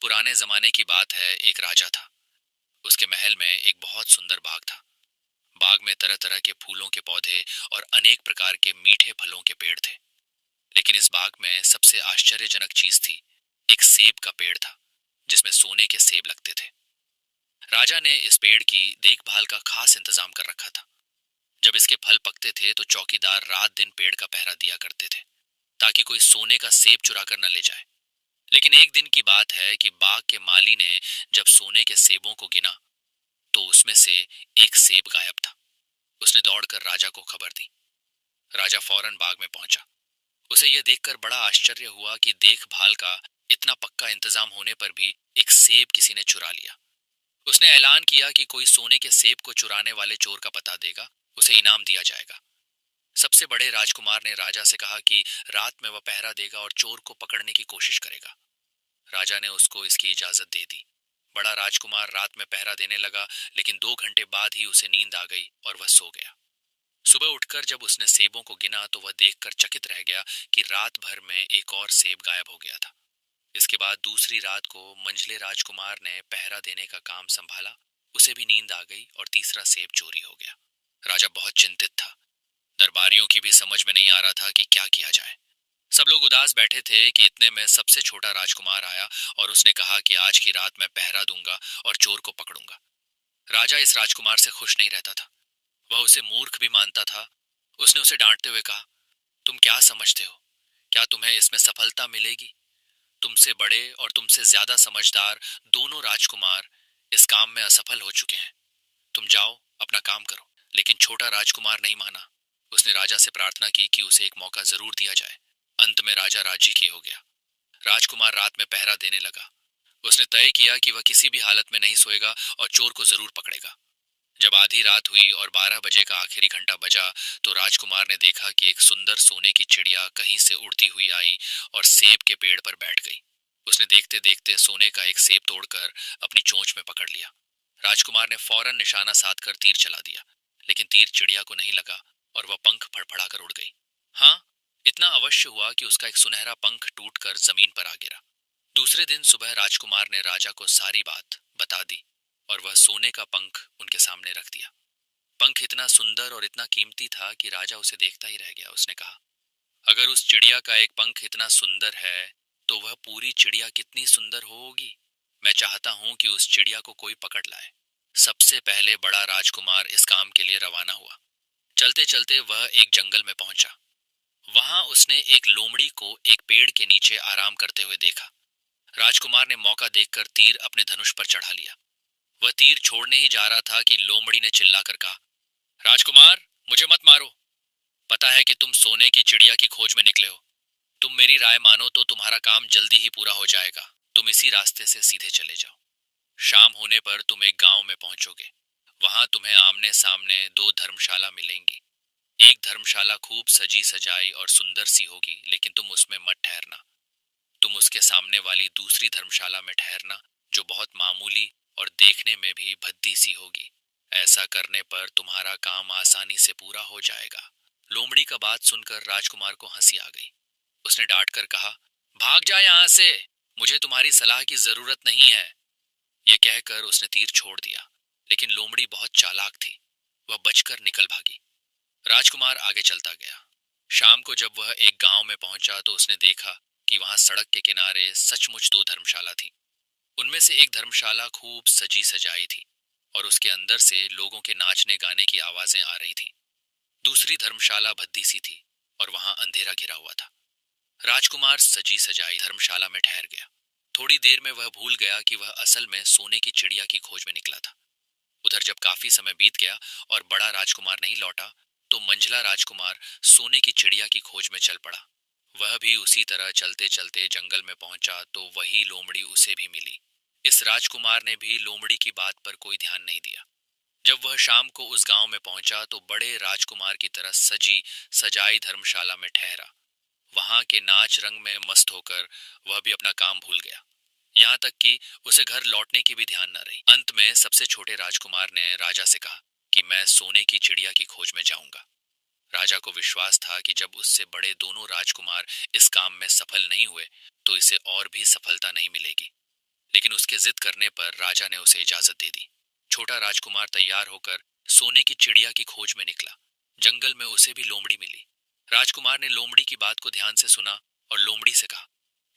पुराने जमाने की बात है। एक राजा था। उसके महल में एक बहुत सुंदर बाग था। बाग में तरह तरह के फूलों के पौधे और अनेक प्रकार के मीठे फलों के पेड़ थे। लेकिन इस बाग में सबसे आश्चर्यजनक चीज थी। एक सेब का पेड़ था जिसमें सोने के सेब लगते थे। राजा ने इस पेड़ की देखभाल का खास इंतजाम कर रखा था। जब इसके फल पकते थे तो चौकीदार रात दिन पेड़ का पहरा दिया करते थे ताकि कोई सोने का सेब चुरा कर न ले जाए। लेकिन एक दिन की बात है कि बाग के माली ने जब सोने के सेबों को गिना तो उसमें से एक सेब गायब था। उसने दौड़कर राजा को खबर दी। राजा फौरन बाग में पहुंचा। उसे यह देखकर बड़ा आश्चर्य हुआ कि देखभाल का इतना पक्का इंतजाम होने पर भी एक सेब किसी ने चुरा लिया। उसने ऐलान किया कि कोई सोने के सेब को चुराने वाले चोर का पता देगा, उसे इनाम दिया जाएगा। सबसे बड़े राजकुमार ने राजा से कहा कि रात में वह पहरा देगा और चोर को पकड़ने की कोशिश करेगा। राजा ने उसको इसकी इजाजत दे दी। बड़ा राजकुमार रात में पहरा देने लगा, लेकिन 2 घंटे बाद ही उसे नींद आ गई और वह सो गया। सुबह उठकर जब उसने सेबों को गिना तो वह देखकर चकित रह गया कि रात भर में एक और सेब गायब हो गया था। इसके बाद दूसरी रात को मंझले राजकुमार ने पहरा देने का काम संभाला। उसे भी नींद आ गई और तीसरा सेब चोरी हो गया। राजा बहुत चिंतित था। दरबारियों की भी समझ में नहीं आ रहा था कि क्या किया जाए। सब लोग उदास बैठे थे कि इतने में सबसे छोटा राजकुमार आया और उसने कहा कि आज की रात मैं पहरा दूंगा और चोर को पकड़ूंगा। राजा इस राजकुमार से खुश नहीं रहता था। वह उसे मूर्ख भी मानता था। उसने उसे डांटते हुए कहा, तुम क्या समझते हो? क्या तुम्हें इसमें सफलता मिलेगी? तुमसे बड़े और तुमसे ज्यादा समझदार दोनों राजकुमार इस काम में असफल हो चुके हैं। तुम जाओ, अपना काम करो। लेकिन छोटा राजकुमार नहीं माना। उसने राजा से प्रार्थना की कि उसे एक मौका जरूर दिया जाए। अंत में राजा राजी की हो गया। राजकुमार रात में पहरा देने लगा। उसने तय किया कि वह किसी भी हालत में नहीं सोएगा और चोर को जरूर पकड़ेगा। जब आधी रात हुई और 12 बजे का आखिरी घंटा बजा तो राजकुमार ने देखा कि एक सुंदर सोने की चिड़िया कहीं से उड़ती हुई आई और सेब के पेड़ पर बैठ गई। उसने देखते देखते सोने का एक सेब तोड़कर अपनी चोंच में पकड़ लिया। राजकुमार ने फौरन निशाना साध कर तीर चला दिया, लेकिन तीर चिड़िया को नहीं लगा और वह पंख फड़फड़ाकर उड़ गई। हाँ, इतना अवश्य हुआ कि उसका एक सुनहरा पंख टूटकर जमीन पर आ गिरा। दूसरे दिन सुबह राजकुमार ने राजा को सारी बात बता दी और वह सोने का पंख उनके सामने रख दिया। पंख इतना सुंदर और इतना कीमती था कि राजा उसे देखता ही रह गया। उसने कहा, अगर उस चिड़िया का एक पंख इतना सुंदर है तो वह पूरी चिड़िया कितनी सुंदर होगी। मैं चाहता हूं कि उस चिड़िया को कोई पकड़ लाए। सबसे पहले बड़ा राजकुमार इस काम के लिए रवाना हुआ। चलते चलते वह एक जंगल में पहुंचा। वहां उसने एक लोमड़ी को एक पेड़ के नीचे आराम करते हुए देखा। राजकुमार ने मौका देखकर तीर अपने धनुष पर चढ़ा लिया। वह तीर छोड़ने ही जा रहा था कि लोमड़ी ने चिल्लाकर कहा, राजकुमार, मुझे मत मारो। पता है कि तुम सोने की चिड़िया की खोज में निकले हो। तुम मेरी राय मानो तो तुम्हारा काम जल्दी ही पूरा हो जाएगा। तुम इसी रास्ते से सीधे चले जाओ। शाम होने पर तुम एक गांव में पहुंचोगे। वहां तुम्हें आमने सामने 2 धर्मशाला मिलेंगी। एक धर्मशाला खूब सजी सजाई और सुंदर सी होगी, लेकिन तुम उसमें मत ठहरना। तुम उसके सामने वाली दूसरी धर्मशाला में ठहरना, जो बहुत मामूली और देखने में भी भद्दी सी होगी। ऐसा करने पर तुम्हारा काम आसानी से पूरा हो जाएगा। लोमड़ी का बात सुनकर राजकुमार को हंसी आ गई। उसने डांट कर कहा, भाग जा यहाँ से। मुझे तुम्हारी सलाह की जरूरत नहीं है। ये कहकर उसने तीर छोड़ दिया, लेकिन लोमड़ी बहुत चालाक थी। वह बचकर निकल भागी। राजकुमार आगे चलता गया। शाम को जब वह एक गांव में पहुंचा तो उसने देखा कि वहां सड़क के किनारे सचमुच 2 धर्मशाला थी। उनमें से एक धर्मशाला खूब सजी सजाई थी और उसके अंदर से लोगों के नाचने गाने की आवाजें आ रही थीं। दूसरी धर्मशाला भद्दी सी थी और वहां अंधेरा घिरा हुआ था। राजकुमार सजी सजाई धर्मशाला में ठहर गया। थोड़ी देर में वह भूल गया कि वह असल में सोने की चिड़िया की खोज में निकला था। उधर जब काफी समय बीत गया और बड़ा राजकुमार नहीं लौटा तो मंझला राजकुमार सोने की चिड़िया की खोज में चल पड़ा। वह भी उसी तरह चलते चलते जंगल में पहुंचा तो वही लोमड़ी उसे भी मिली। इस राजकुमार ने भी लोमड़ी की बात पर कोई ध्यान नहीं दिया। जब वह शाम को उस गांव में पहुंचा तो बड़े राजकुमार की तरह सजी सजाई धर्मशाला में ठहरा। वहां के नाच रंग में मस्त होकर वह भी अपना काम भूल गया। यहाँ तक कि उसे घर लौटने की भी ध्यान न रही। अंत में सबसे छोटे राजकुमार ने राजा से कहा कि मैं सोने की चिड़िया की खोज में जाऊंगा। राजा को विश्वास था कि जब उससे बड़े दोनों राजकुमार इस काम में सफल नहीं हुए तो इसे और भी सफलता नहीं मिलेगी। लेकिन के जिद करने पर राजा ने उसे इजाजत दे दी। छोटा राजकुमार तैयार होकर सोने की चिड़िया की खोज में निकला। जंगल में उसे भी लोमड़ी मिली। राजकुमार ने लोमड़ी की बात को ध्यान से सुना और लोमड़ी से कहा,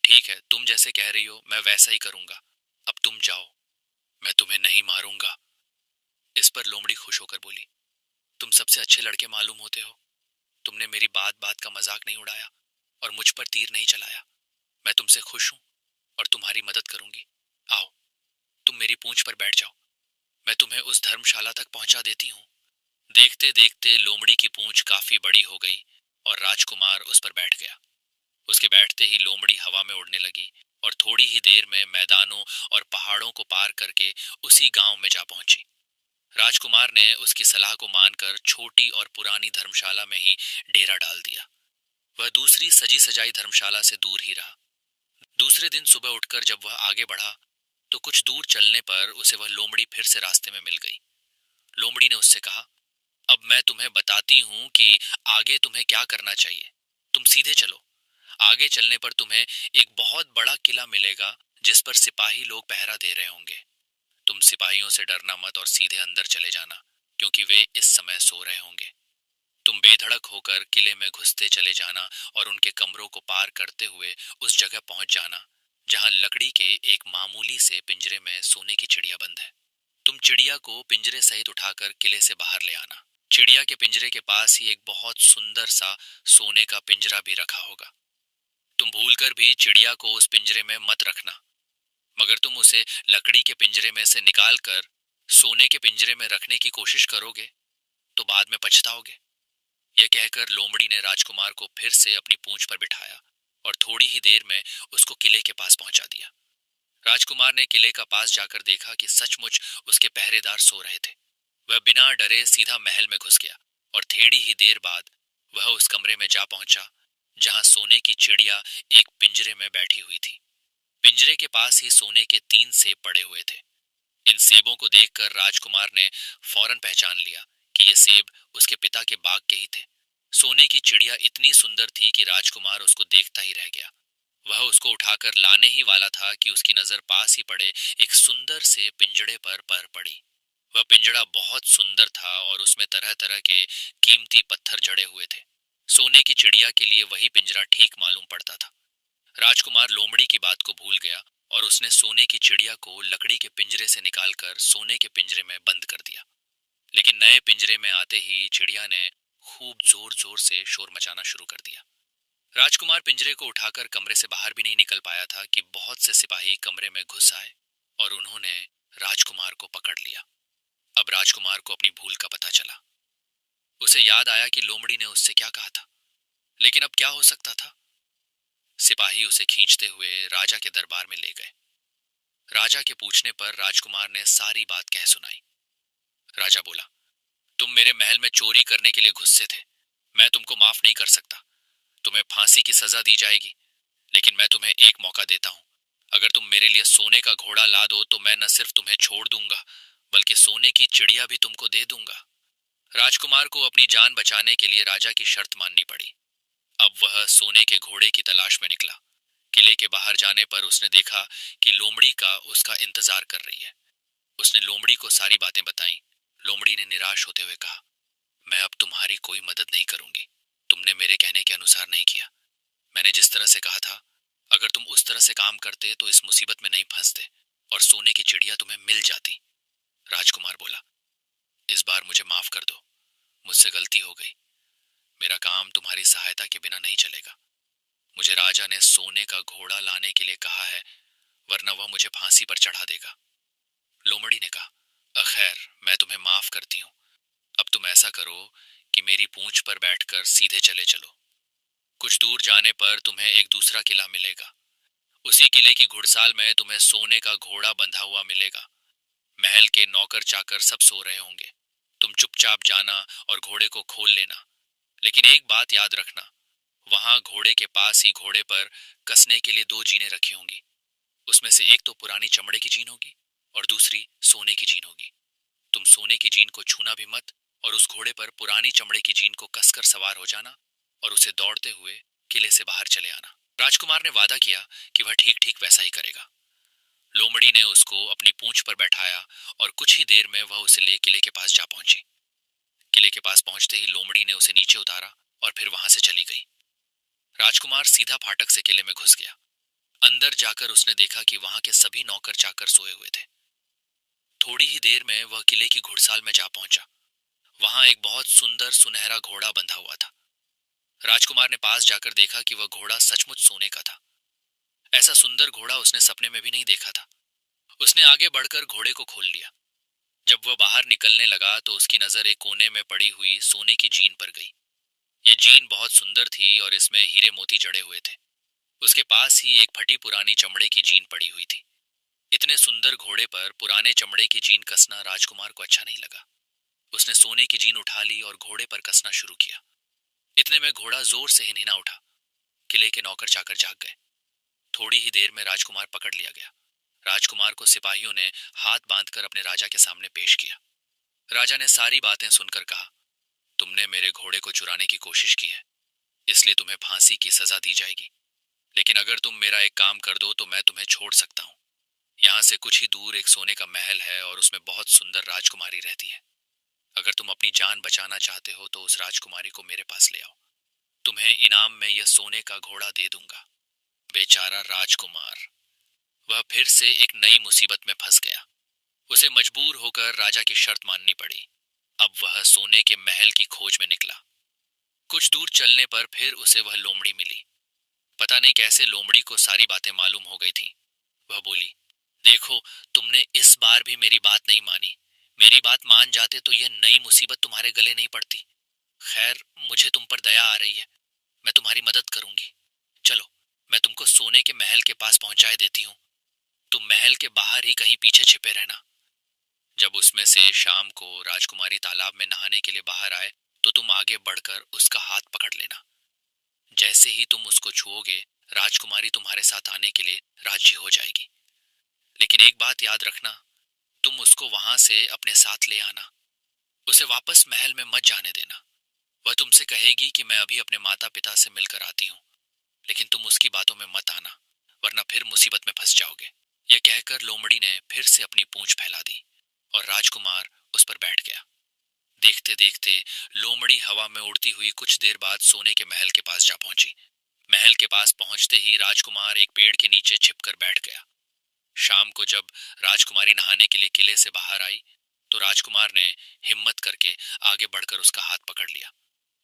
ठीक है, तुम जैसे कह रही हो मैं वैसा ही करूंगा। अब तुम जाओ, मैं तुम्हें नहीं मारूंगा। इस पर लोमड़ी खुश होकर बोली, तुम सबसे अच्छे लड़के मालूम होते हो। तुमने मेरी बात बात का मजाक नहीं उड़ाया और मुझ पर तीर नहीं चलाया। मैं तुमसे खुश हूं और तुम्हारी मदद करूंगी। आओ, तुम मेरी पूंछ पर बैठ जाओ। मैं तुम्हें उस धर्मशाला तक पहुंचा देती हूँ। देखते देखते लोमड़ी की पूंछ काफी बड़ी हो गई और राजकुमार उस पर बैठ गया। उसके बैठते ही लोमड़ी हवा में उड़ने लगी और थोड़ी ही देर में मैदानों और पहाड़ों को पार करके उसी गांव में जा पहुंची। राजकुमार ने उसकी सलाह को मानकर छोटी और पुरानी धर्मशाला में ही डेरा डाल दिया। वह दूसरी सजी सजाई धर्मशाला से दूर ही रहा। दूसरे दिन सुबह उठकर जब वह आगे बढ़ा तो कुछ दूर चलने पर उसे वह लोमड़ी फिर से रास्ते में मिल गई। लोमड़ी ने उससे कहा, अब मैं तुम्हें बताती हूँ कि आगे तुम्हें क्या करना चाहिए। तुम सीधे चलो। आगे चलने पर तुम्हें एक बहुत बड़ा किला मिलेगा जिस पर सिपाही लोग पहरा दे रहे होंगे। तुम सिपाहियों से डरना मत और सीधे अंदर चले जाना, क्योंकि वे इस समय सो रहे होंगे। तुम बेधड़क होकर किले में घुसते चले जाना और उनके कमरों को पार करते हुए उस जगह पहुंच जाना जहां लकड़ी के एक मामूली से पिंजरे में सोने की चिड़िया बंद है। तुम चिड़िया को पिंजरे सहित उठाकर किले से बाहर ले आना। चिड़िया के पिंजरे के पास ही एक बहुत सुंदर सा सोने का पिंजरा भी रखा होगा। तुम भूलकर भी चिड़िया को उस पिंजरे में मत रखना, मगर तुम उसे लकड़ी के पिंजरे में से निकाल कर सोने के पिंजरे में रखने की कोशिश करोगे तो बाद में पछताओगे। यह कहकर लोमड़ी ने राजकुमार को फिर से अपनी पूंछ पर बिठाया और थोड़ी ही देर में उसको किले के पास पहुंचा दिया। राजकुमार ने किले का पास जाकर देखा कि सचमुच उसके पहरेदार सो रहे थे। वह बिना डरे सीधा महल में घुस गया और थोड़ी ही देर बाद वह उस कमरे में जा पहुंचा जहां सोने की चिड़िया एक पिंजरे में बैठी हुई थी। पिंजरे के पास ही सोने के 3 सेब पड़े हुए थे। इन सेबों को देखकर राजकुमार ने फौरन पहचान लिया कि ये सेब उसके पिता के बाग के ही थे। सोने की चिड़िया इतनी सुंदर थी कि राजकुमार उसको देखता ही रह गया। वह उसको उठाकर लाने ही वाला था कि उसकी नजर पास ही पड़े एक सुंदर से पिंजड़े पर पड़ी। वह पिंजड़ा बहुत सुंदर था और उसमें तरह तरह के कीमती पत्थर जड़े हुए थे। सोने की चिड़िया के लिए वही पिंजरा ठीक मालूम पड़ता था। राजकुमार लोमड़ी की बात को भूल गया और उसने सोने की चिड़िया को लकड़ी के पिंजरे से निकालकर सोने के पिंजरे में बंद कर दिया। लेकिन नए पिंजरे में आते ही चिड़िया ने खूब जोर जोर से शोर मचाना शुरू कर दिया। राजकुमार पिंजरे को उठाकर कमरे से बाहर भी नहीं निकल पाया था कि बहुत से सिपाही कमरे में घुस आए और उन्होंने राजकुमार को पकड़ लिया। अब राजकुमार को अपनी भूल का पता चला। उसे याद आया कि लोमड़ी ने उससे क्या कहा था, लेकिन अब क्या हो सकता था। सिपाही उसे खींचते हुए राजा के दरबार में ले गए। राजा के पूछने पर राजकुमार ने सारी बात कह सुनाई। राजा बोला, तुम मेरे महल में चोरी करने के लिए घुसे थे। मैं तुमको माफ नहीं कर सकता। तुम्हें फांसी की सजा दी जाएगी, लेकिन मैं तुम्हें एक मौका देता हूं। अगर तुम मेरे लिए सोने का घोड़ा ला दो तो मैं न सिर्फ तुम्हें छोड़ दूंगा, बल्कि सोने की चिड़िया भी तुमको दे दूंगा। राजकुमार को अपनी जान बचाने के लिए राजा की शर्त माननी पड़ी। अब वह सोने के घोड़े की तलाश में निकला। किले के बाहर जाने पर उसने देखा कि लोमड़ी का उसका इंतजार कर रही है। उसने लोमड़ी को सारी बातें बताईं। लोमड़ी ने निराश होते हुए कहा, मैं अब तुम्हारी कोई मदद नहीं करूंगी। तुमने मेरे कहने के अनुसार नहीं किया। मैंने जिस तरह से कहा था, अगर तुम उस तरह से काम करते तो इस मुसीबत में नहीं फंसते और सोने की चिड़िया तुम्हें मिल जाती। राजकुमार बोला, इस बार मुझे माफ कर दो। मुझसे गलती हो गई। मेरा काम तुम्हारी सहायता के बिना नहीं चलेगा। मुझे राजा ने सोने का घोड़ा लाने के लिए कहा है, वरना वह मुझे फांसी पर चढ़ा देगा। लोमड़ी ने कहा, खैर, मैं तुम्हें माफ करती हूँ। अब तुम ऐसा करो कि मेरी पूंछ पर बैठकर सीधे चले चलो। कुछ दूर जाने पर तुम्हें एक दूसरा किला मिलेगा। उसी किले की घुड़साल में तुम्हें सोने का घोड़ा बंधा हुआ मिलेगा। महल के नौकर चाकर सब सो रहे होंगे। तुम चुपचाप जाना और घोड़े को खोल लेना। लेकिन एक बात याद रखना, वहां घोड़े के पास ही घोड़े पर कसने के लिए 2 जीनें रखी होंगी। उसमें से एक तो पुरानी चमड़े की जीन होगी और दूसरी सोने की जीन होगी। तुम सोने की जीन को छूना भी मत और उस घोड़े पर पुरानी चमड़े की जीन को कसकर सवार हो जाना और उसे दौड़ते हुए किले से बाहर चले आना। राजकुमार ने वादा किया कि वह ठीक ठीक वैसा ही करेगा। लोमड़ी ने उस को अपनी पूंछ पर बैठाया और कुछ ही देर में वह उसे ले किले के पास जा पहुंची। किले के पास पहुंचते ही लोमड़ी ने उसे नीचे उतारा और फिर वहां से चली गई। राजकुमार सीधा फाटक से किले में घुस गया। अंदर जाकर उसने देखा कि वहां के सभी नौकर चाकर सोए हुए थे। थोड़ी ही देर में वह किले की घुड़साल में जा पहुंचा। वहां एक बहुत सुंदर सुनहरा घोड़ा बंधा हुआ था। राजकुमार ने पास जाकर देखा कि वह घोड़ा सचमुच सोने का था। ऐसा सुंदर घोड़ा उसने सपने में भी नहीं देखा था। उसने आगे बढ़कर घोड़े को खोल लिया। जब वह बाहर निकलने लगा तो उसकी नजर एक कोने में पड़ी हुई सोने की जीन पर गई। ये जीन बहुत सुंदर थी और इसमें हीरे मोती जड़े हुए थे। उसके पास ही एक फटी पुरानी चमड़े की जीन पड़ी हुई थी। इतने सुंदर घोड़े पर पुराने चमड़े की जीन कसना राजकुमार को अच्छा नहीं लगा। उसने सोने की जीन उठा ली और घोड़े पर कसना शुरू किया। इतने में घोड़ा जोर से हिनहिना उठा। किले के नौकर चाकर जाग गए। थोड़ी ही देर में राजकुमार पकड़ लिया गया। राजकुमार को सिपाहियों ने हाथ बांधकर अपने राजा के सामने पेश किया। राजा ने सारी बातें सुनकर कहा, तुमने मेरे घोड़े को चुराने की कोशिश की है, इसलिए तुम्हें फांसी की सजा दी जाएगी। लेकिन अगर तुम मेरा एक काम कर दो तो मैं तुम्हें छोड़ सकता हूँ। यहाँ से कुछ ही दूर एक सोने का महल है और उसमें बहुत सुंदर राजकुमारी रहती है। अगर तुम अपनी जान बचाना चाहते हो तो उस राजकुमारी को मेरे पास ले आओ। तुम्हें इनाम में यह सोने का घोड़ा दे दूंगा। बेचारा राजकुमार, वह फिर से एक नई मुसीबत में फंस गया। उसे मजबूर होकर राजा की शर्त माननी पड़ी। अब वह सोने के महल की खोज में निकला। कुछ दूर चलने पर फिर उसे वह लोमड़ी मिली। पता नहीं कैसे लोमड़ी को सारी बातें मालूम हो गई थीं। वह बोली, देखो, तुमने इस बार भी मेरी बात नहीं मानी। मेरी बात मान जाते तो यह नई मुसीबत तुम्हारे गले नहीं पड़ती। खैर, मुझे तुम पर दया आ रही है। मैं तुम्हारी मदद करूंगी। चलो, मैं तुमको सोने के महल के पास पहुंचाए देती हूँ। तुम महल के बाहर ही कहीं पीछे छिपे रहना। जब उसमें से शाम को राजकुमारी तालाब में नहाने के लिए बाहर आए तो तुम आगे बढ़कर उसका हाथ पकड़ लेना। जैसे ही तुम उसको छुओगे, राजकुमारी तुम्हारे साथ आने के लिए राजी हो जाएगी। लेकिन एक बात याद रखना, तुम उसको वहां से अपने साथ ले आना। उसे वापस महल में मत जाने देना। वह तुमसे कहेगी कि मैं अभी अपने माता पिता से मिलकर आती हूँ, लेकिन तुम उसकी बातों में मत आना, वरना फिर मुसीबत में फंस जाओगे। यह कहकर लोमड़ी ने फिर से अपनी पूंछ फैला दी और राजकुमार उस पर बैठ गया। देखते देखते लोमड़ी हवा में उड़ती हुई कुछ देर बाद सोने के महल के पास जा पहुंची। महल के पास पहुंचते ही राजकुमार एक पेड़ के नीचे छिपकर बैठ गया। शाम को जब राजकुमारी नहाने के लिए किले से बाहर आई तो राजकुमार ने हिम्मत करके आगे बढ़कर उसका हाथ पकड़ लिया।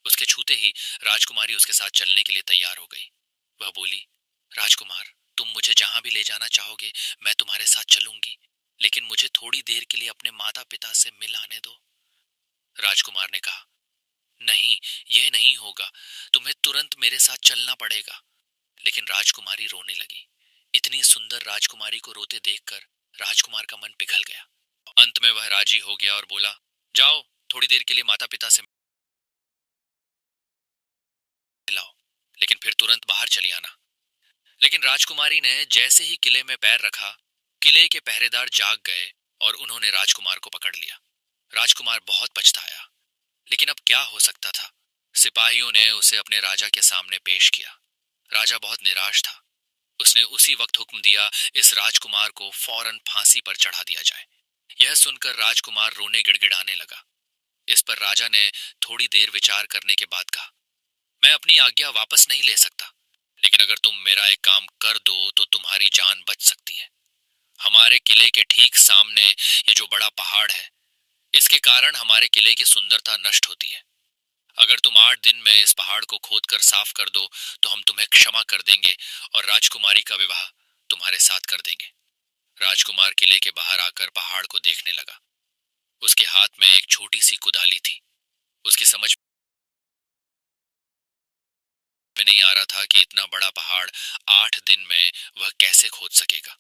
उसके छूते ही राजकुमारी उसके साथ चलने के लिए तैयार हो गई। वह बोली, राजकुमार, तुम मुझे जहां भी ले जाना चाहोगे मैं तुम्हारे साथ चलूंगी, लेकिन मुझे थोड़ी देर के लिए अपने माता पिता से मिल आने दो। राजकुमार ने कहा, नहीं, यह नहीं होगा। तुम्हें तुरंत मेरे साथ चलना पड़ेगा। लेकिन राजकुमारी रोने लगी। इतनी सुंदर राजकुमारी को रोते देखकर राजकुमार का मन पिघल गया। अंत में वह राजी हो गया और बोला, जाओ, थोड़ी देर के लिए माता पिता से मिलाओ, लेकिन फिर तुरंत बाहर चली आना। लेकिन राजकुमारी ने जैसे ही किले में पैर रखा, किले के पहरेदार जाग गए और उन्होंने राजकुमार को पकड़ लिया। राजकुमार बहुत पछताया, लेकिन अब क्या हो सकता था। सिपाहियों ने उसे अपने राजा के सामने पेश किया। राजा बहुत निराश था। उसने उसी वक्त हुक्म दिया, इस राजकुमार को फौरन फांसी पर चढ़ा दिया जाए। यह सुनकर राजकुमार रोने गिड़गिड़ाने लगा। इस पर राजा ने थोड़ी देर विचार करने के बाद कहा, मैं अपनी आज्ञा वापस नहीं ले सकता, लेकिन अगर तुम मेरा एक काम कर दो तो तुम्हारी जान बच सकती है। हमारे किले के ठीक सामने ये जो बड़ा पहाड़ है, इसके कारण हमारे किले की सुंदरता नष्ट होती है। अगर तुम 8 दिन में इस पहाड़ को खोदकर साफ कर दो तो हम तुम्हें क्षमा कर देंगे और राजकुमारी का विवाह तुम्हारे साथ कर देंगे। राजकुमार किले के बाहर आकर पहाड़ को देखने लगा। उसके हाथ में एक छोटी सी कुदाली थी। उसकी समझ में नहीं आ रहा था कि इतना बड़ा पहाड़ 8 दिन में वह कैसे खोद सकेगा।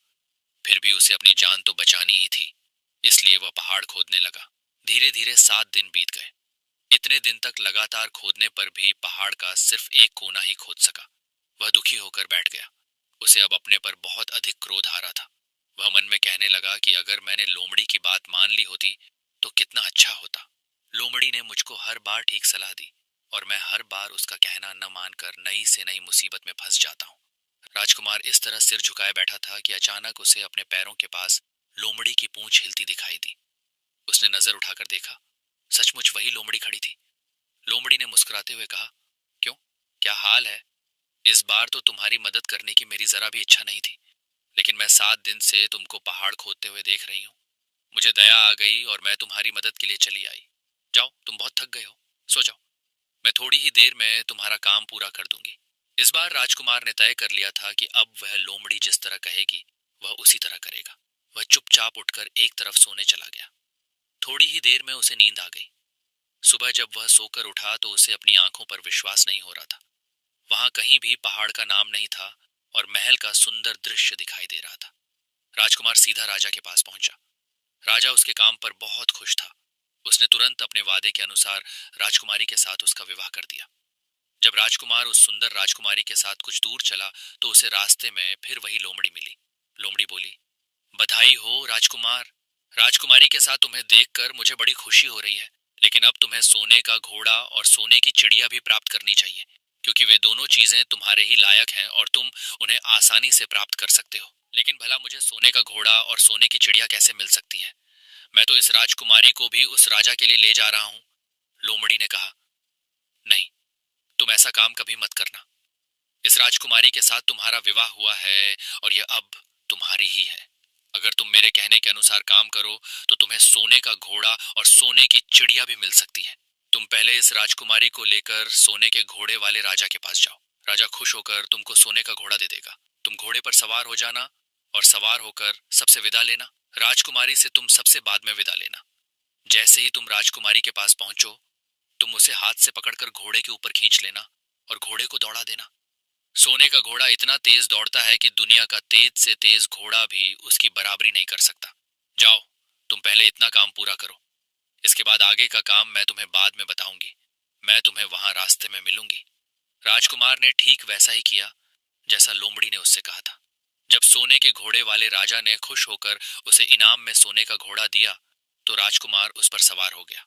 फिर भी उसे अपनी जान तो बचानी ही थी, इसलिए वह पहाड़ खोदने लगा। धीरे धीरे 7 दिन बीत गए। इतने दिन तक लगातार खोदने पर भी पहाड़ का सिर्फ एक कोना ही खोद सका। वह दुखी होकर बैठ गया। उसे अब अपने पर बहुत अधिक क्रोध आ रहा था। वह मन में कहने लगा कि अगर मैंने लोमड़ी की बात मान ली होती तो कितना अच्छा होता। लोमड़ी ने मुझको हर बार ठीक सलाह दी और मैं हर बार उसका कहना न मानकर नई से नई मुसीबत में फंस जाता हूँ। राजकुमार इस तरह सिर झुकाए बैठा था कि अचानक उसे अपने पैरों के पास लोमड़ी की पूंछ हिलती दिखाई दी। उसने नजर उठाकर देखा, सचमुच वही लोमड़ी खड़ी थी। लोमड़ी ने मुस्कुराते हुए कहा, क्यों, क्या हाल है? इस बार तो तुम्हारी मदद करने की मेरी जरा भी इच्छा नहीं थी, लेकिन मैं 7 दिन से तुमको पहाड़ खोदते हुए देख रही हूँ। मुझे दया आ गई और मैं तुम्हारी मदद के लिए चली आई। जाओ, तुम बहुत थक गए हो, सो जाओ। मैं थोड़ी ही देर में तुम्हारा काम पूरा कर दूंगी। इस बार राजकुमार ने तय कर लिया था कि अब वह लोमड़ी जिस तरह कहेगी वह उसी तरह करेगा। वह चुपचाप उठकर एक तरफ सोने चला गया। थोड़ी ही देर में उसे नींद आ गई। सुबह जब वह सोकर उठा तो उसे अपनी आंखों पर विश्वास नहीं हो रहा था। वहां कहीं भी पहाड़ का नाम नहीं था और महल का सुंदर दृश्य दिखाई दे रहा था। राजकुमार सीधा राजा के पास पहुंचा। राजा उसके काम पर बहुत खुश था। उसने तुरंत अपने वादे के अनुसार राजकुमारी के साथ उसका विवाह कर दिया। जब राजकुमार उस सुंदर राजकुमारी के साथ कुछ दूर चला तो उसे रास्ते में फिर वही लोमड़ी मिली। लोमड़ी बोली, बधाई हो राजकुमार। राजकुमारी के साथ तुम्हें देखकर मुझे बड़ी खुशी हो रही है, लेकिन अब तुम्हें सोने का घोड़ा और सोने की चिड़िया भी प्राप्त करनी चाहिए, क्योंकि वे दोनों चीजें तुम्हारे ही लायक हैं और तुम उन्हें आसानी से प्राप्त कर सकते हो। लेकिन भला मुझे सोने का घोड़ा और सोने की चिड़िया कैसे मिल सकती है? मैं तो इस राजकुमारी को भी उस राजा के लिए ले जा रहा हूँ। लोमड़ी ने कहा, नहीं, तुम ऐसा काम कभी मत करना। इस राजकुमारी के साथ तुम्हारा विवाह हुआ है और यह अब तुम्हारी ही है। अगर तुम मेरे कहने के अनुसार काम करो तो तुम्हें सोने का घोड़ा और सोने की चिड़िया भी मिल सकती है। तुम पहले इस राजकुमारी को लेकर सोने के घोड़े वाले राजा के पास जाओ। राजा खुश होकर तुमको सोने का घोड़ा दे देगा। तुम घोड़े पर सवार हो जाना और सवार होकर सबसे विदा लेना। राजकुमारी से तुम सबसे बाद में विदा लेना। जैसे ही तुम राजकुमारी के पास पहुंचो, तुम उसे हाथ से पकड़कर घोड़े के ऊपर खींच लेना और घोड़े को दौड़ा देना। सोने का घोड़ा इतना तेज दौड़ता है कि दुनिया का तेज से तेज घोड़ा भी उसकी बराबरी नहीं कर सकता। जाओ, तुम पहले इतना काम पूरा करो। इसके बाद आगे का काम मैं तुम्हें बाद में बताऊंगी। मैं तुम्हें वहां रास्ते में मिलूंगी। राजकुमार ने ठीक वैसा ही किया जैसा लोमड़ी ने उससे कहा था। जब सोने के घोड़े वाले राजा ने खुश होकर उसे इनाम में सोने का घोड़ा दिया तो राजकुमार उस पर सवार हो गया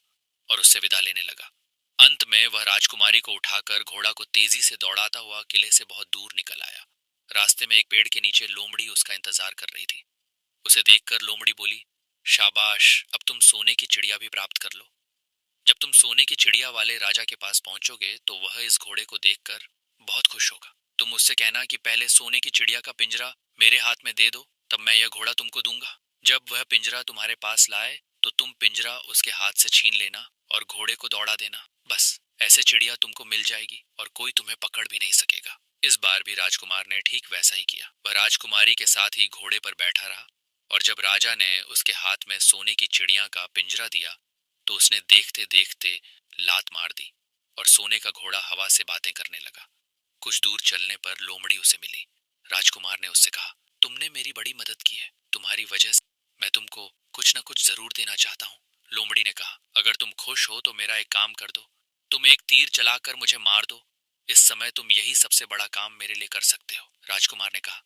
और उससे विदा लेने लगा। अंत में वह राजकुमारी को उठाकर घोड़ा को तेजी से दौड़ाता हुआ किले से बहुत दूर निकल आया। रास्ते में एक पेड़ के नीचे लोमड़ी उसका इंतजार कर रही थी। उसे देखकर लोमड़ी बोली, शाबाश, अब तुम सोने की चिड़िया भी प्राप्त कर लो। जब तुम सोने की चिड़िया वाले राजा के पास पहुंचोगे तो वह इस घोड़े को देखकर बहुत खुश होगा। तुम उससे कहना कि पहले सोने की चिड़िया का पिंजरा मेरे हाथ में दे दो, तब मैं यह घोड़ा तुमको दूंगा। जब वह पिंजरा तुम्हारे पास लाए तो तुम पिंजरा उसके हाथ से छीन लेना और घोड़े को दौड़ा देना। बस ऐसे चिड़िया तुमको मिल जाएगी और कोई तुम्हें पकड़ भी नहीं सकेगा। इस बार भी राजकुमार ने ठीक वैसा ही किया। वह राजकुमारी के साथ ही घोड़े पर बैठा रहा और जब राजा ने उसके हाथ में सोने की चिड़िया का पिंजरा दिया तो उसने देखते देखते लात मार दी और सोने का घोड़ा हवा से बातें करने लगा। कुछ दूर चलने पर लोमड़ी उसे मिली। राजकुमार ने उससे कहा, तुमने मेरी बड़ी मदद की है, तुम्हारी वजह से मैं तुमको कुछ न कुछ जरूर देना चाहता हूँ। लोमड़ी ने कहा, अगर तुम खुश हो तो मेरा एक काम कर दो, तुम एक तीर चलाकर मुझे मार दो। इस समय तुम यही सबसे बड़ा काम मेरे लिए कर सकते हो। राजकुमार ने कहा,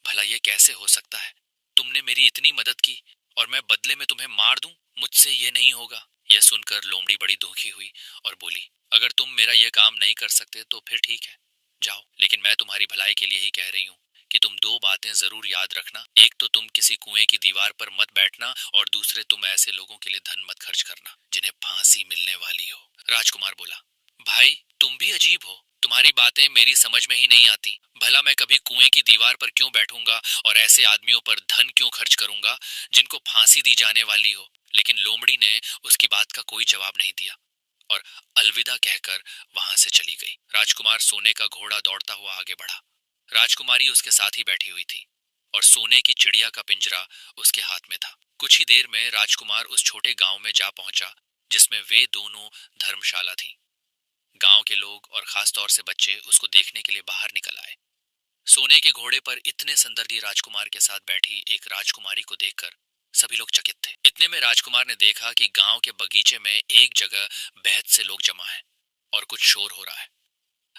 भला ये कैसे हो सकता है? तुमने मेरी इतनी मदद की और मैं बदले में तुम्हें मार दूं? मुझसे ये नहीं होगा। यह सुनकर लोमड़ी बड़ी दुखी हुई और बोली, अगर तुम मेरा यह काम नहीं कर सकते तो फिर ठीक है, जाओ, लेकिन मैं तुम्हारी भलाई के लिए ही कह रही हूँ कि तुम दो बातें जरूर याद रखना। एक तो तुम किसी कुएं की दीवार पर मत बैठना और दूसरे तुम ऐसे लोगों के लिए धन मत खर्च करना जिन्हें फांसी मिलने वाली हो। राजकुमार बोला, भाई तुम भी अजीब हो, तुम्हारी बातें मेरी समझ में ही नहीं आती। भला मैं कभी कुएं की दीवार पर क्यों बैठूंगा और ऐसे आदमियों पर धन क्यों खर्च करूंगा जिनको फांसी दी जाने वाली हो। लेकिन लोमड़ी ने उसकी बात का कोई जवाब नहीं दिया और अलविदा कहकर वहां से चली गई। राजकुमार सोने का घोड़ा दौड़ता हुआ आगे बढ़ा। राजकुमारी उसके साथ ही बैठी हुई थी और सोने की चिड़िया का पिंजरा उसके हाथ में था। कुछ ही देर में राजकुमार उस छोटे गांव में जा पहुंचा जिसमें वे दोनों धर्मशाला थी। गांव के लोग और खास तौर से बच्चे उसको देखने के लिए बाहर निकल आए। सोने के घोड़े पर इतने सुंदर राजकुमार के साथ बैठी एक राजकुमारी को देखकर सभी लोग चकित थे। इतने में राजकुमार ने देखा कि गांव के बगीचे में एक जगह बेहद से लोग जमा हैं और कुछ शोर हो रहा है।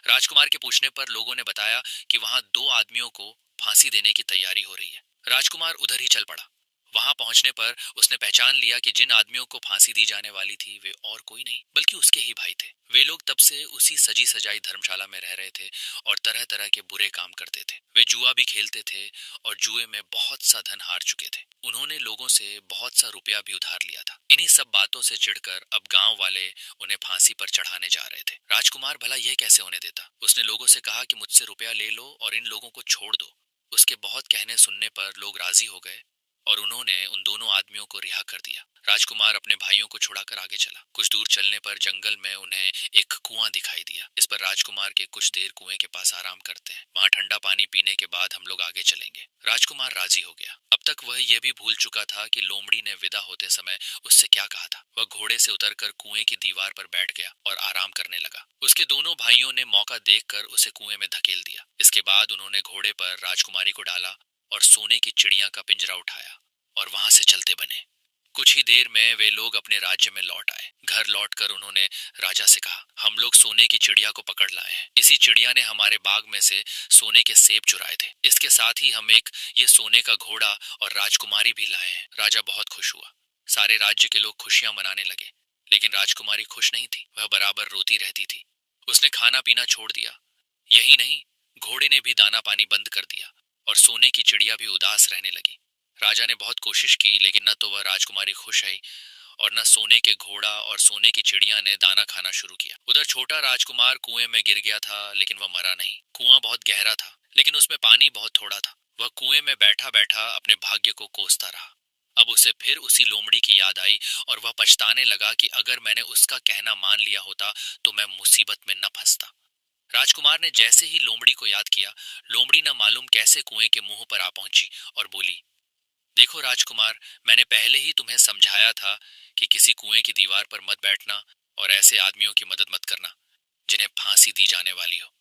राजकुमार के पूछने पर लोगों ने बताया कि वहां दो आदमियों को फांसी देने की तैयारी हो रही है। राजकुमार उधर ही चल पड़ा। वहां पहुंचने पर उसने पहचान लिया कि जिन आदमियों को फांसी दी जाने वाली थी वे और कोई नहीं बल्कि उसके ही भाई थे। वे लोग तब से उसी सजी सजाई धर्मशाला में रह रहे थे और तरह तरह के बुरे काम करते थे। वे जुआ भी खेलते थे और जुए में बहुत सा धन हार चुके थे। उन्होंने लोगों से बहुत सा रुपया भी उधार लिया था। इन्हीं सब बातों से चिढ़कर अब गांव वाले उन्हें फांसी पर चढ़ाने जा रहे थे। राजकुमार भला यह कैसे होने देता। उसने लोगों से कहा कि मुझसे रुपया ले लो और इन लोगों को छोड़ दो। उसके बहुत कहने सुनने पर लोग राजी हो गए और उन्होंने उन दोनों आदमियों को रिहा कर दिया। राजकुमार अपने भाइयों को छुड़ाकर आगे चला। कुछ दूर चलने पर जंगल में उन्हें एक कुआं दिखाई दिया। इस पर राजकुमार के कुछ देर कुएं के पास आराम करते हैं, वहां ठंडा पानी पीने के बाद हम लोग आगे चलेंगे। राजकुमार राजी हो गया। अब तक वह यह भी भूल चुका था कि लोमड़ी ने विदा होते समय उससे क्या कहा था। वह घोड़े से उतरकर कुएं की दीवार पर बैठ गया और आराम करने लगा। उसके दोनों भाइयों ने मौका देखकर उसे कुएं में धकेल दिया। इसके बाद उन्होंने घोड़े पर राजकुमारी को डाला और सोने की चिड़िया का पिंजरा उठाया और वहां से चलते बने। कुछ ही देर में वे लोग अपने राज्य में लौट आए। घर लौटकर उन्होंने राजा से कहा, हम लोग सोने की चिड़िया को पकड़ लाए हैं। इसी चिड़िया ने हमारे बाग में से सोने के सेब चुराए थे। इसके साथ ही हम एक ये सोने का घोड़ा और राजकुमारी भी लाए हैं। राजा बहुत खुश हुआ। सारे राज्य के लोग खुशियां मनाने लगे, लेकिन राजकुमारी खुश नहीं थी। वह बराबर रोती रहती थी। उसने खाना पीना छोड़ दिया। यही नहीं, घोड़े ने भी दाना पानी बंद कर दिया और सोने की चिड़िया भी उदास रहने लगी। राजा ने बहुत कोशिश की, लेकिन न तो वह राजकुमारी खुश आई और न सोने के घोड़ा और सोने की चिड़िया ने दाना खाना शुरू किया। उधर छोटा राजकुमार कुएं में गिर गया था, लेकिन वह मरा नहीं। कुआं बहुत गहरा था, लेकिन उसमें पानी बहुत थोड़ा था। वह कुएं में बैठा बैठा अपने भाग्य को कोसता रहा। अब उसे फिर उसी लोमड़ी की याद आई और वह पछताने लगा कि अगर मैंने उसका कहना मान लिया होता तो मैं मुसीबत में न फंसता। राजकुमार ने जैसे ही लोमड़ी को याद किया, लोमड़ी न मालूम कैसे कुएं के मुंह पर आ पहुंची और बोली, देखो राजकुमार, मैंने पहले ही तुम्हें समझाया था कि किसी कुएं की दीवार पर मत बैठना और ऐसे आदमियों की मदद मत करना जिन्हें फांसी दी जाने वाली हो,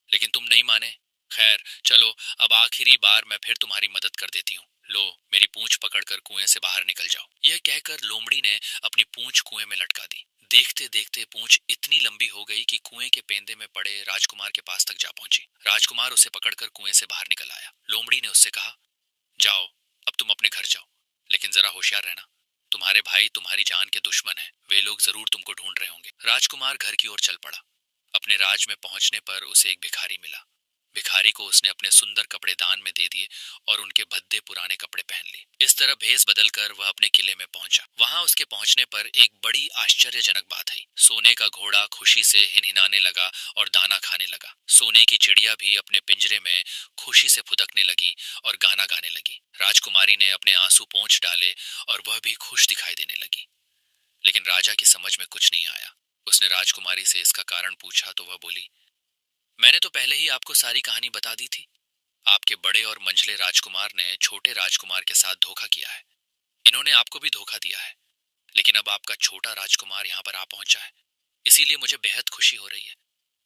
लेकिन तुम नहीं माने। खैर चलो, अब आखिरी बार मैं फिर तुम्हारी मदद कर देती हूँ। लो, मेरी पूंछ पकड़कर कुएं से बाहर निकल जाओ। यह कहकर लोमड़ी ने अपनी पूंछ कुएं में लटका दी। देखते देखते पूंछ इतनी लंबी हो गई कि कुएं के पेंदे में पड़े राजकुमार के पास तक जा पहुंची। राजकुमार उसे पकड़कर कुएं से बाहर निकल आया। लोमड़ी ने उससे कहा, जाओ, अब तुम अपने घर जाओ, लेकिन जरा होशियार रहना। तुम्हारे भाई तुम्हारी जान के दुश्मन हैं। वे लोग जरूर तुमको ढूंढ रहे होंगे। राजकुमार घर की ओर चल पड़ा। अपने राज में पहुंचने पर उसे एक भिखारी मिला। भिखारी को उसने अपने सुंदर कपड़े दान में दे दिए और उनके भद्दे पुराने कपड़े पहन लिए। इस तरह भेस बदलकर वह अपने किले में पहुंचा। वहां उसके पहुंचने पर एक बड़ी आश्चर्यजनक बात आई। सोने का घोड़ा खुशी से हिनहिनाने लगा और दाना खाने लगा। सोने की चिड़िया भी अपने पिंजरे में खुशी से फुदकने लगी और गाना गाने लगी। राजकुमारी ने अपने आंसू पोंछ डाले और वह भी खुश दिखाई देने लगी। लेकिन राजा की समझ में कुछ नहीं आया। उसने राजकुमारी से इसका कारण पूछा तो वह बोली, मैंने तो पहले ही आपको सारी कहानी बता दी थी। आपके बड़े और मंझले राजकुमार ने छोटे राजकुमार के साथ धोखा किया है। इन्होंने आपको भी धोखा दिया है, लेकिन अब आपका छोटा राजकुमार यहाँ पर आ पहुंचा है, इसीलिए मुझे बेहद खुशी हो रही है।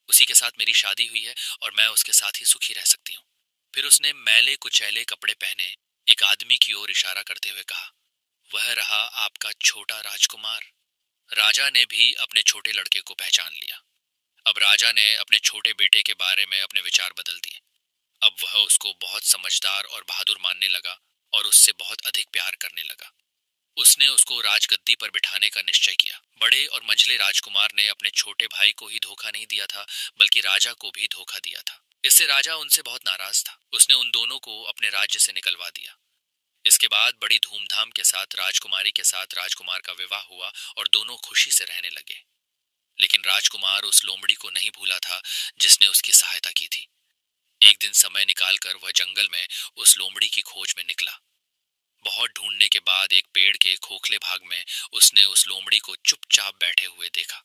उसी के साथ मेरी शादी हुई है और मैं उसके साथ ही सुखी रह सकती हूँ। फिर उसने मैले कुचैले कपड़े पहने एक आदमी की ओर इशारा करते हुए कहा, वह रहा आपका छोटा राजकुमार। राजा ने भी अपने छोटे लड़के को पहचान लिया। अब राजा ने अपने छोटे बेटे के बारे में अपने विचार बदल दिए। अब वह उसको बहुत समझदार और बहादुर मानने लगा और उससे बहुत अधिक प्यार करने लगा। उसने उसको राजगद्दी पर बिठाने का निश्चय किया। बड़े और मंझले राजकुमार ने अपने छोटे भाई को ही धोखा नहीं दिया था, बल्कि राजा को भी धोखा दिया था। इससे राजा उनसे बहुत नाराज था। उसने उन दोनों को अपने राज्य से निकलवा दिया। इसके बाद बड़ी धूमधाम के साथ राजकुमारी के साथ राजकुमार का विवाह हुआ और दोनों खुशी से रहने लगे। लेकिन राजकुमार उस लोमड़ी को नहीं भूला था जिसने उसकी सहायता की थी। एक दिन समय निकालकर वह जंगल में उस लोमड़ी की खोज में निकला। बहुत ढूंढने के बाद एक पेड़ के खोखले भाग में उसने उस लोमड़ी को चुपचाप बैठे हुए देखा।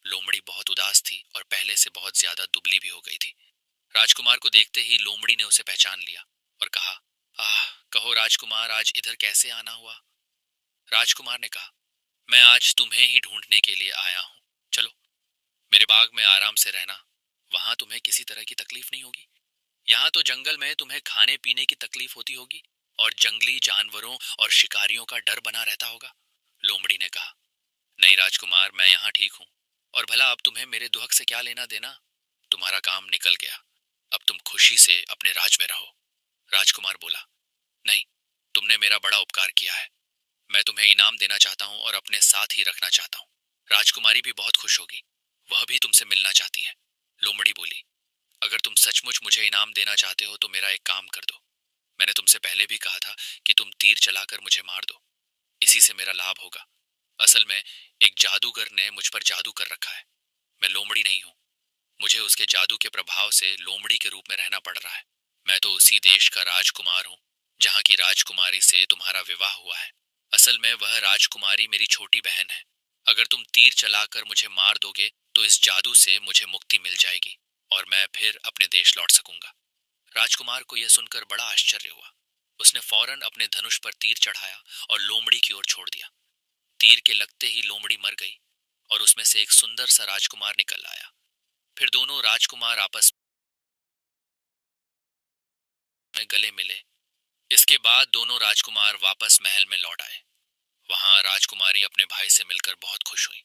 लोमड़ी बहुत उदास थी और पहले से बहुत ज्यादा दुबली भी हो गई थी। राजकुमार को देखते ही लोमड़ी ने उसे पहचान लिया और कहा, आह, कहो राजकुमार, आज इधर कैसे आना हुआ। राजकुमार ने कहा, मैं आज तुम्हें ही ढूंढने के लिए आया हूँ। चलो, मेरे बाग में आराम से रहना। वहां तुम्हें किसी तरह की तकलीफ नहीं होगी। यहाँ तो जंगल में तुम्हें खाने पीने की तकलीफ होती होगी और जंगली जानवरों और शिकारियों का डर बना रहता होगा। लोमड़ी ने कहा, नहीं राजकुमार, मैं यहाँ ठीक हूँ। और भला अब तुम्हें मेरे दुहक से क्या लेना देना। तुम्हारा काम निकल गया। अब तुम खुशी से अपने राज में रहो। राजकुमार बोला, नहीं, तुमने मेरा बड़ा उपकार किया है। मैं तुम्हें इनाम देना चाहता हूँ और अपने साथ ही रखना चाहता हूँ। राजकुमारी भी बहुत खुश होगी। वह भी तुमसे मिलना चाहती है। लोमड़ी बोली, अगर तुम सचमुच मुझे इनाम देना चाहते हो तो मेरा एक काम कर दो। मैंने तुमसे पहले भी कहा था कि तुम तीर चलाकर मुझे मार दो, इसी से मेरा लाभ होगा। असल में एक जादूगर ने मुझ पर जादू कर रखा है। मैं लोमड़ी नहीं हूँ। मुझे उसके जादू के प्रभाव से लोमड़ी के रूप में रहना पड़ रहा है। मैं तो उसी देश का राजकुमार हूँ जहाँ की राजकुमारी से तुम्हारा विवाह हुआ है। असल में वह राजकुमारी मेरी छोटी बहन है। अगर तुम तीर चलाकर मुझे मार दोगे तो इस जादू से मुझे मुक्ति मिल जाएगी और मैं फिर अपने देश लौट सकूंगा। राजकुमार को यह सुनकर बड़ा आश्चर्य हुआ। उसने फौरन अपने धनुष पर तीर चढ़ाया और लोमड़ी की ओर छोड़ दिया। तीर के लगते ही लोमड़ी मर गई और उसमें से एक सुंदर सा राजकुमार निकल आया। फिर दोनों राजकुमार आपस में गले मिले। इसके बाद दोनों राजकुमार वापस महल में लौट आए। वहां राजकुमारी अपने भाई से मिलकर बहुत खुश हुई।